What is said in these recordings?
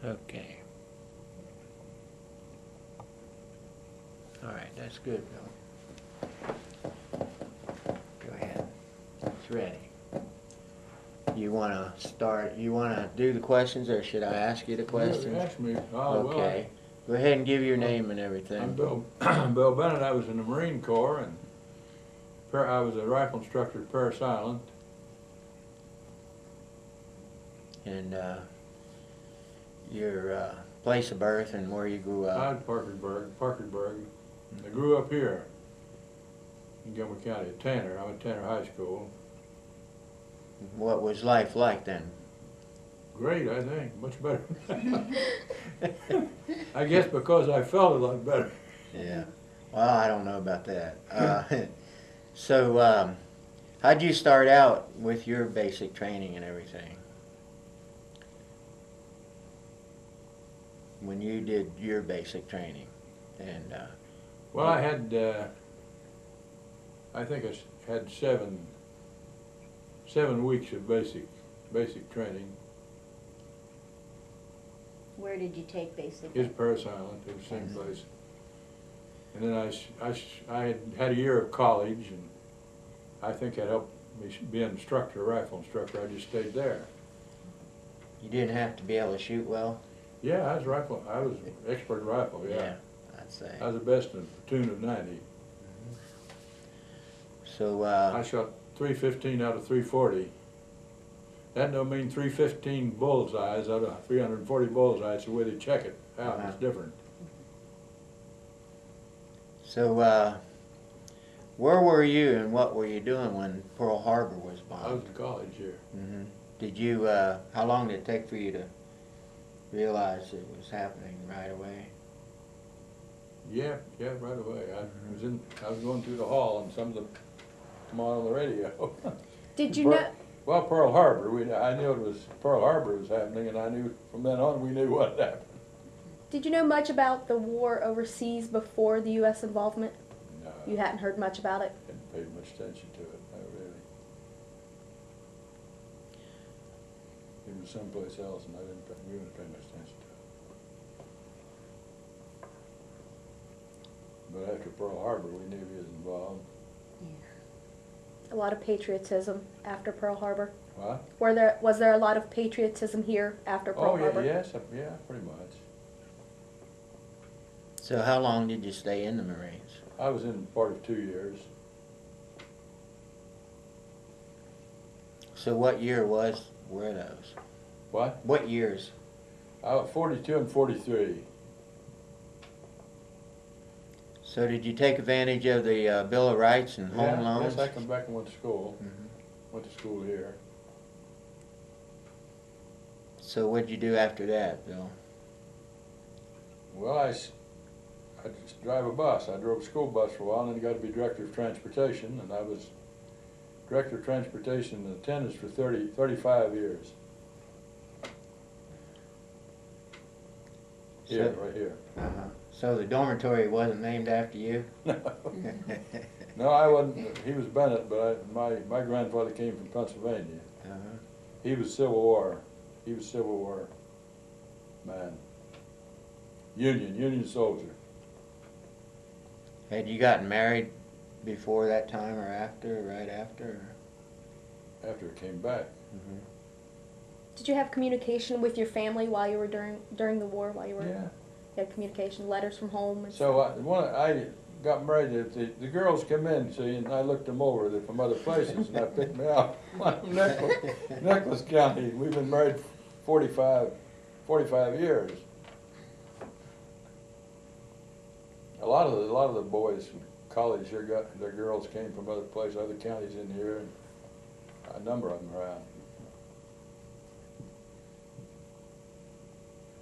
Okay. All right, that's good, Bill. Go ahead. It's ready. You want to start, you want to do the questions, or should I ask you the questions? You asked me. Okay. Go ahead and give your name and everything. I'm Bill, Bill Bennett. I was in the Marine Corps, and I was a rifle instructor at Parris Island. And your place of birth and where you grew up. I was Parkersburg. I grew up here in Gilmer County at Tanner. I went to Tanner High School. What was life like then? Great, I think. Much better. I guess because I felt a lot better. Yeah. Well, I don't know about that. So, how'd you start out with your basic training and everything? When you did your basic training, and well, I had, I think I had 7 weeks of basic training. Where did you take basic? It's Parris Island, it was the same place. And then I had a year of college, and I think that helped me be an instructor, a rifle instructor. I just stayed there. you didn't have to be able to shoot well. Yeah, I was expert rifle, yeah. I'd say. I was the best in a platoon of 90. So I shot 315 out of 340. That don't mean 315 bullseyes out of 340 bullseyes. The way they check it out is different. So where were you and what were you doing when Pearl Harbor was bombed? I was in college here. Mm-hmm. Did you? How long did it take for you to realize it was happening right away? Yeah, right away. I was going through the hall, and some of them come on the radio. Did you know? Well, Pearl Harbor. I knew it was Pearl Harbor was happening, and I knew from then on we knew what had happened. Did you know much about the war overseas before the U.S. involvement? No, You hadn't heard much about it? didn't pay much attention to it. Not really. It was someplace else, and we didn't pay much attention to it. But after Pearl Harbor, we knew he was involved. A lot of patriotism after Pearl Harbor. What? Was there a lot of patriotism here after Pearl Harbor? Yes, yeah, pretty much. So how long did you stay in the Marines? I was in part of 2 years. So what year were those? What? What years? 42 and 43. So did you take advantage of the Bill of Rights and home loans? Yes, I come back and went to school. Mm-hmm. Went to school here. So what'd you do after that, Bill? Well, I just drive a bus. I drove a school bus for a while, and then got to be director of transportation, and I was director of transportation and attendance for 35 years. Here, right here. Uh-huh. So the dormitory wasn't named after you? No, I wasn't. He was Bennett, but my grandfather came from Pennsylvania. Uh-huh. He was Civil War. He was Civil War man. Union soldier. Had you gotten married before that time or after, or right after? Or? After it came back. Mm-hmm. Did you have communication with your family while you were during the war? While you were Yeah. You had communication, letters from home. And So I got married. The girls come in, see, and I looked them over. They're from other places, and I picked me out. I'm from Nicholas County. We've been married 45 years. A lot of the boys from college here their girls came from other places, other counties in here, and a number of them around.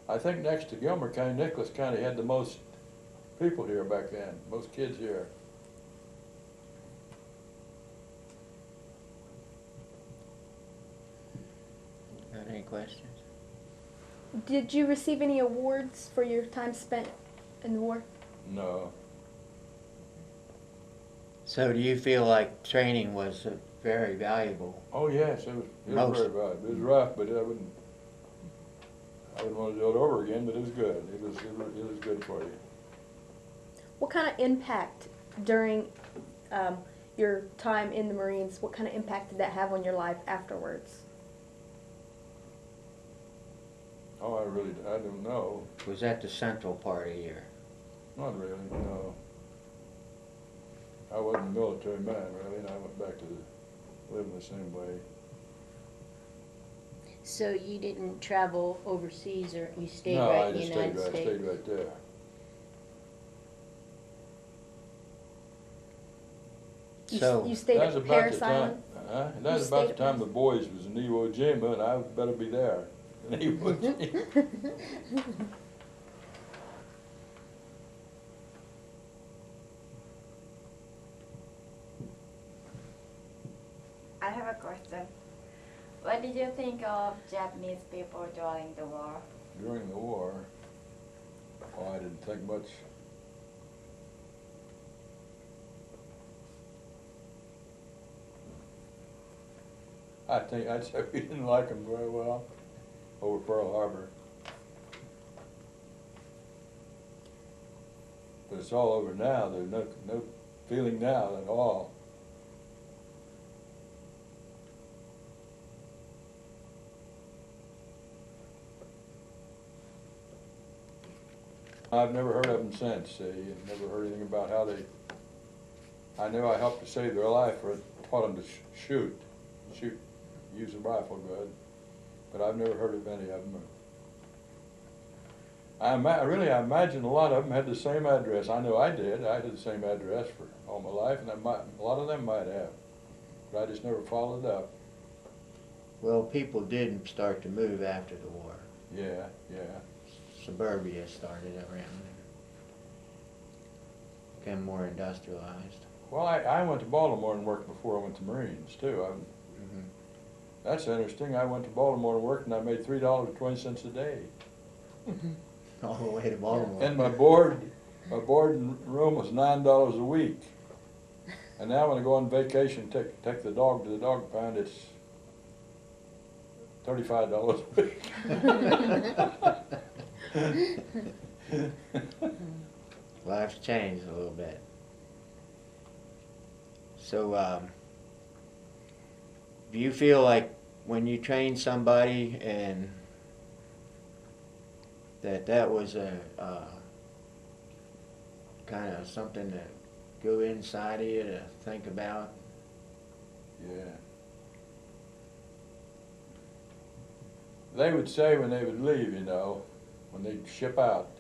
I think next to Gilmer County, Nicholas County had the most people here back then, most kids here. Got any questions? Did you receive any awards for your time spent in the war? No. So do you feel like training was very valuable? Oh yes, it was very valuable. It was rough, but I wouldn't want to do it over again, but it was good. It was good for you. What kind of impact during your time in the Marines, what kind of impact did that have on your life afterwards? Oh, I don't know. Was that the central part of your? Not really, no. I wasn't a military man, really, and I went back to living the same way. So you didn't travel overseas, or you stayed No, right I in the just United stayed States? right there. So You stayed That was at about Paris the time. Island? That You was stayed about the at time Paris? the boys was in Iwo Jima, and I better be there in Iwo Jima. I have a question. What did you think of Japanese people during the war? During the war, oh, I didn't think much. I'd say we didn't like them very well over Pearl Harbor. But it's all over now. There's no feeling now at all. I've never heard of them since. I've never heard anything about how they. I knew I helped to save their life, or taught them to shoot, use a rifle good, but I've never heard of any of them. I imagine a lot of them had the same address. I know I did. I had the same address for all my life, and a lot of them might have, but I just never followed up. well, people did start to move after the war. Yeah, yeah. Suburbia started around there. Became more industrialized. Well, I went to Baltimore and worked before I went to Marines too. Mm-hmm. That's interesting. I went to Baltimore and worked, and I made $3.20 a day. All the way to Baltimore. And my board and room was $9 a week. And now when I go on vacation, take the dog to the dog pound, it's $35 a week. Life's changed a little bit. So, do you feel like when you train somebody and that was a kind of something to go inside of you to think about? Yeah. They would say when they would leave, you know, when they'd ship out,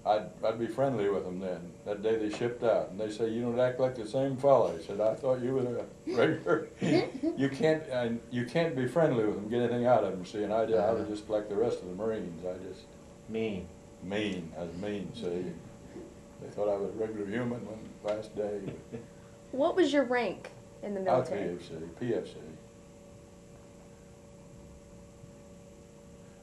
I'd be friendly with them then, that day they shipped out. And they say, you don't act like the same fella. I said, I thought you were a regular. You can't be friendly with them, get anything out of them, see. And I was just like the rest of the Marines. I just. Mean. I was mean, see. They thought I was a regular human one last day. What was your rank in the military? PFC.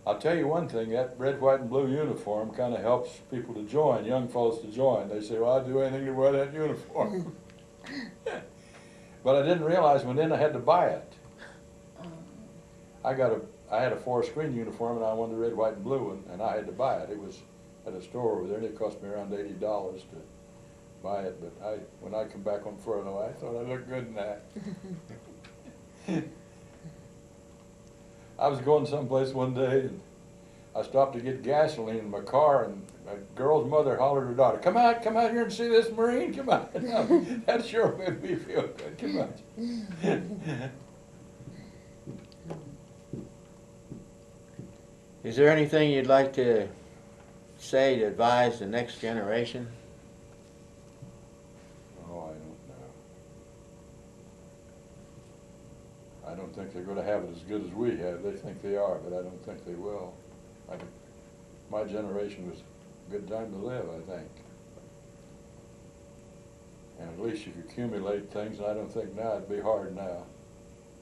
I'll tell you one thing, that red, white, and blue uniform kind of helps people to join, young fellows to join. They say, well, I'd do anything to wear that uniform. But I didn't realize when then I had to buy it. I had a forest green uniform, and I wanted the red, white, and blue one, and I had to buy it. It was at a store over there, and it cost me around $80 to buy it. But when I come back on furlough, I thought I looked good in that. I was going someplace one day, and I stopped to get gasoline in my car, and a girl's mother hollered her daughter, come out here and see this Marine, come out. That sure made me feel good, come on. Is there anything you'd like to say to advise the next generation? Oh, I don't know. I don't think they're going to have it as good as we have. They think they are, but I don't think they will. My generation was a good time to live, I think. And at least you could accumulate things, and I don't think now it'd be hard now.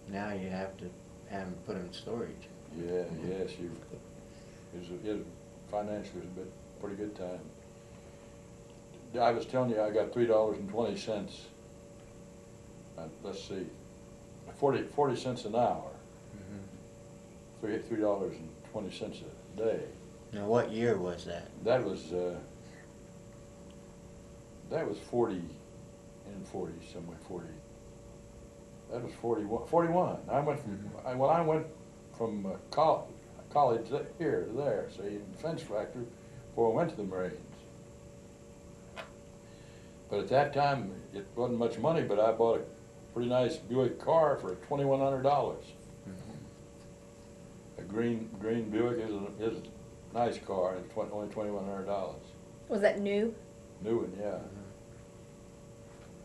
Now you have to have them put them in storage. Yeah, yes, financially it was a pretty good time. I was telling you I got $3.20. Let's see, 40 cents an hour. Mm-hmm. $3.20 a day. Now, what year was that? That was 40 and 40, somewhere 40. That was 41. 41. I went from college here to there, see, in the defense factory before I went to the Marines. But at that time, it wasn't much money, but I bought a pretty nice Buick car for $2,100. A green Buick is a nice car, and only $2,100. Was that new? New one, yeah.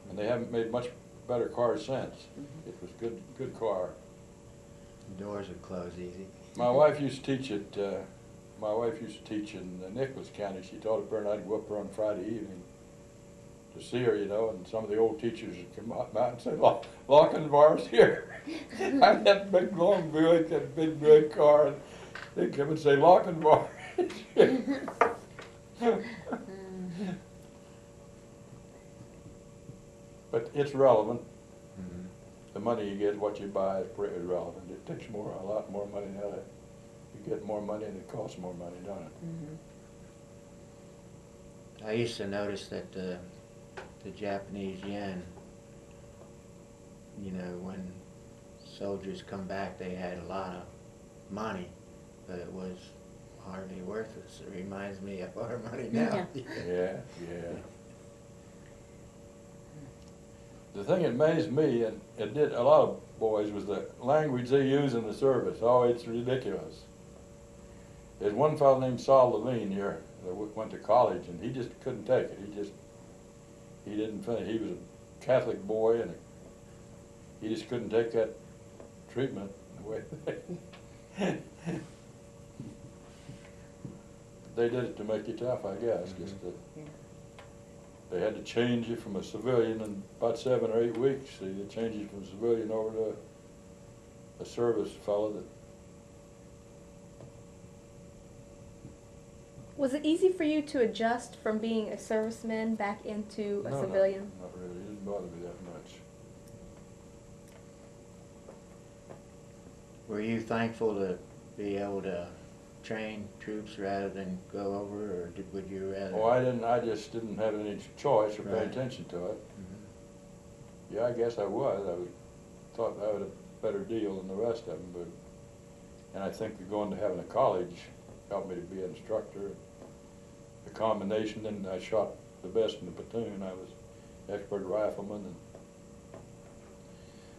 And they haven't made much better cars since. It was good car. The doors would close easy. My wife used to teach at, my wife used to teach in Nicholas County. She taught up there, and I'd go up there on Friday evening to see her, you know, and some of the old teachers would come out and say, Lochinvar's here. I had that big long Buick, that big red car, and they'd come and say, Lochinvar is here. But it's relevant. The money you get, what you buy is pretty relevant. It takes a lot more money now. You get more money and it costs more money, don't it? I used to notice that the Japanese yen, you know, when soldiers come back, they had a lot of money, but it was hardly worthless. It reminds me of our money now. Yeah. The thing that amazed me, and it did a lot of boys, was the language they use in the service. Oh, it's ridiculous. There's one fellow named Saul Levine here that went to college, and he just couldn't take it. He didn't finish. He was a Catholic boy, and he just couldn't take that treatment the way they did it to make you tough, I guess. They had to change you from a civilian in about 7 or 8 weeks. See, they changed you from a civilian over to a service fellow that. Was it easy for you to adjust from being a serviceman back into a civilian? No, not really. It didn't bother me that much. Were you thankful to be able to train troops rather than go over, or would you rather? Oh, I didn't. I just didn't have any choice or pay Right. attention to it. Yeah, I guess I was. Thought I had a better deal than the rest of them, but and I think going to having a college helped me to be an instructor. The combination, then I shot the best in the platoon. I was expert rifleman, and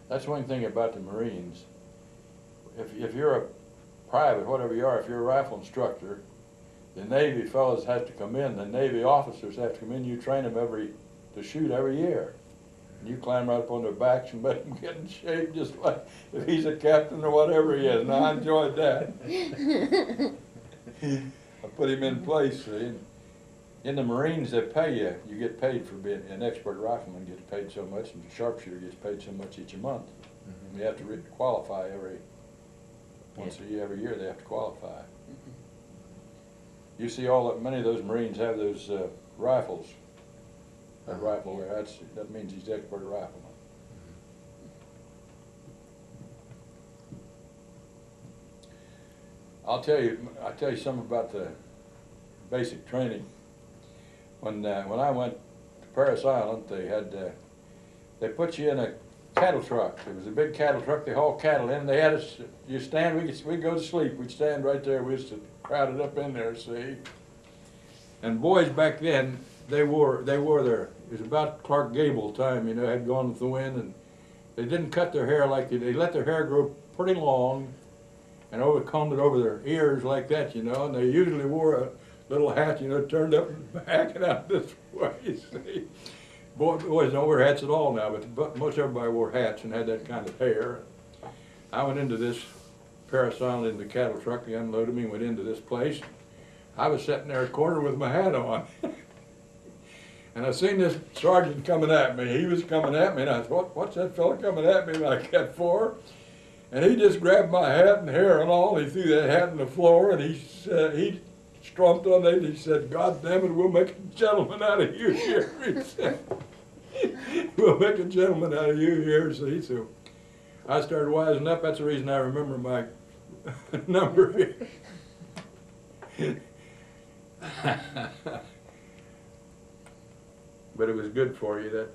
that's one thing about the Marines. If you're a private, whatever you are, if you're a rifle instructor, the Navy fellows have to come in, the Navy officers have to come in, you train them to shoot every year. And you climb right up on their backs and make them get in shape just like if he's a captain or whatever he is. And I enjoyed that. I put him in place. See? In the Marines, they pay you. You get paid for being an expert rifleman, gets paid so much, and the sharpshooter gets paid so much each month. You have to qualify every year they have to qualify. You see many of those Marines have those rifles. That rifle there, that means he's expert rifleman. I'll tell you something about the basic training. When I went to Paris Island, they put you in a cattle truck. It was a big cattle truck. They hauled cattle in. They had us. You stand. We'd go to sleep. We'd stand right there. We used to crowd it up in there. See. And boys back then, they wore their. It was about Clark Gable time. You know, had gone with the wind, and they didn't cut their hair like they let their hair grow pretty long, and combed it over their ears like that. You know, and they usually wore a little hat. You know, turned up and back and out this way. See. Boys don't wear hats at all now, but most everybody wore hats and had that kind of hair. I went into this Paris Island in the cattle truck. They unloaded me and went into this place. I was sitting there in a corner with my hat on. And I seen this sergeant coming at me. He was coming at me, and I thought, what's that fella coming at me like that for? And he just grabbed my hat and hair and all. He threw that hat on the floor, and he stomped on it. He said, God damn it, we'll make a gentleman out of you here. He said, we'll make a gentleman out of you here. See, so I started wising up. That's the reason I remember my number here. But it was good for you, that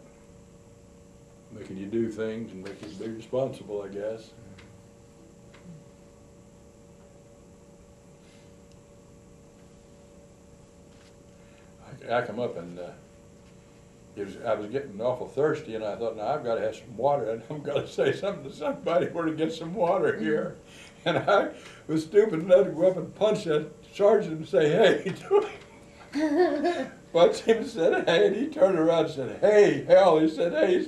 making you do things and making you be responsible, I guess. I come up and I was getting awful thirsty, and I thought, now I've got to have some water, and I'm going to say something to somebody where to get some water here. And I was stupid enough to go up and punch that sergeant and say, hey, to him. Punched him and said, hey, and he turned around and said, hey, hell, he said, hey,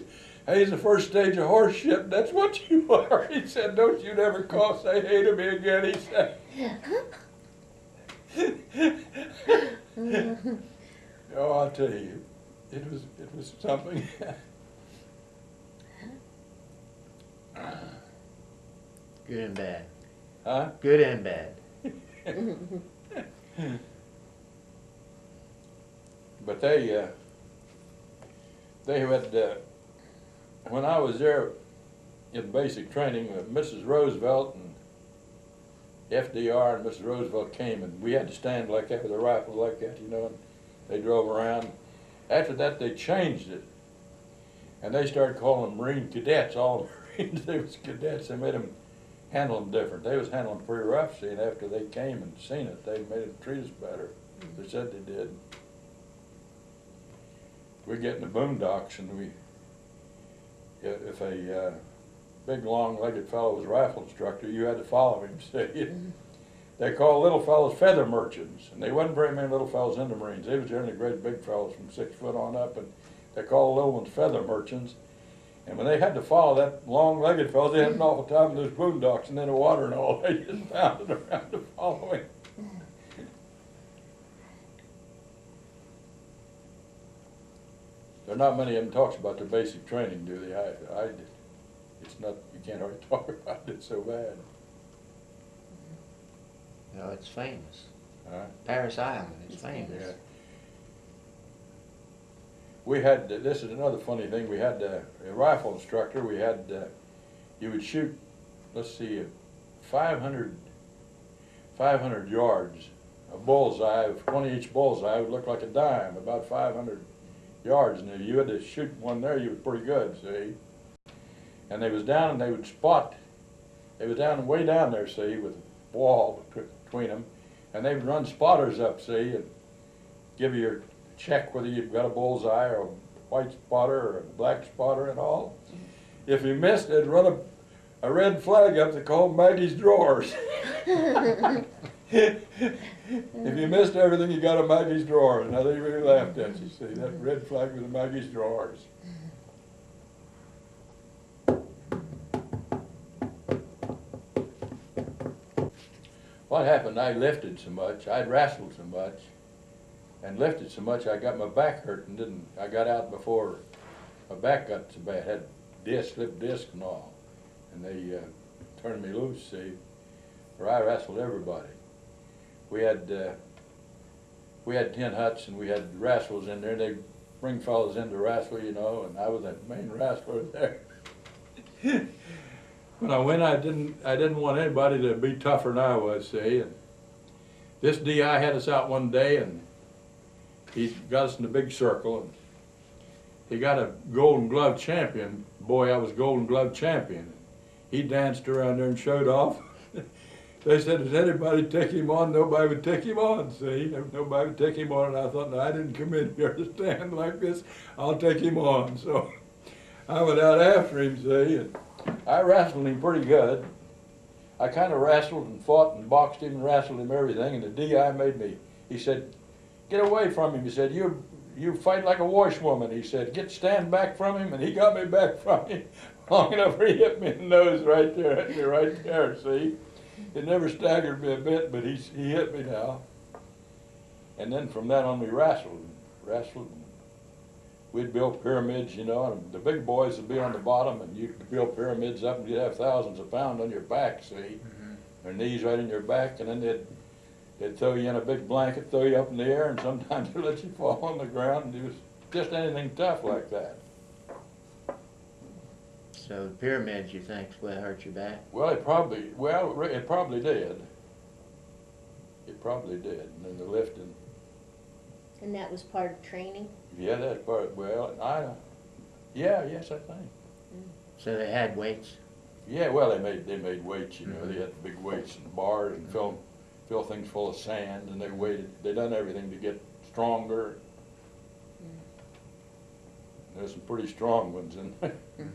he's the first stage of horse shit, that's what you are. He said, don't you never say hey to me again, he said. Oh, I'll tell you, it was something. Good and bad. Huh? Good and bad. But they had, when I was there in basic training, Mrs. Roosevelt and FDR and Mrs. Roosevelt came, and we had to stand like that with a rifle like that, you know, and they drove around. After that, they changed it, and they started calling them Marine cadets. All Marines, they was cadets. They made them handle them different. They was handling them pretty rough, see, and after they came and seen it, they made it treat us better. They said they did. We get in the boondocks, and if a big long-legged fellow was a rifle instructor, you had to follow him, see. They called little fellows feather merchants, and there wasn't very many little fellows in the Marines. They was generally great big fellows from 6 foot on up, and they called little ones feather merchants. And when they had to follow that long-legged fellow, they had an awful time in those boondocks and in the water and all. They just pounded around to follow him. There are not many of them talks about their basic training, do they? It's not, you can't hardly talk about it, it's so bad. No, it's famous. Paris Island is famous. Yeah. We had, this is another funny thing, we had a rifle instructor, we had, you would shoot, let's see, 500 yards, a bullseye, 20-inch bullseye would look like a dime, about 500 yards, and if you had to shoot one there, you were pretty good, see. And they was down and they would spot, they was down way down there, see, with a wall between them, and they would run spotters up, see, and give you your check whether you've got a bullseye or a white spotter or a black spotter and all. If you missed, they'd run a red flag up they called Maggie's drawers. If you missed everything, you got a Maggie's drawers. Now they really laughed at you, see, that red flag was a Maggie's drawers. What happened, I lifted so much, I'd wrestled so much, and lifted so much I got my back hurt and didn't, I got out before my back got so bad, had slipped disc and all, and they turned me loose, see, where I wrestled everybody. We had 10 huts and we had wrestlers in there, they'd bring fellas in to wrestle, you know, and I was the main wrestler there. When I went, I didn't want anybody to be tougher than I was, see, and this DI had us out one day and he got us in a big circle, and he got a Golden Glove champion. Boy, I was Golden Glove champion. He danced around there and showed off. They said, does anybody take him on? Nobody would take him on, see? Nobody would take him on, and I thought, no, I didn't come in here to stand like this. I'll take him on. So I went out after him, see, and I wrestled him pretty good. I kind of wrestled and fought and boxed him and wrestled him everything, and the DI made me, he said, get away from him. He said, you fight like a washwoman. He said, stand back from him, and he got me back from him long enough for he hit me in the nose right there, hit me right there, see? It never staggered me a bit, but he hit me now. And then from then on we wrestled. We'd build pyramids, you know, and the big boys would be on the bottom, and you could build pyramids up, and you'd have thousands of pounds on your back, see? Their knees right in your back, and then they'd throw you in a big blanket, throw you up in the air, and sometimes they'd let you fall on the ground, and it was just anything tough like that. So the pyramids, you think's what hurt your back? Well, it probably did. It probably did, and then the lifting. And that was part of training? Yeah, that's part, yes, I think. So they had weights? Yeah, well, they made weights, you know, they had big weights and bars and fill things full of sand, and they done everything to get stronger. There's some pretty strong ones in there. Mhm.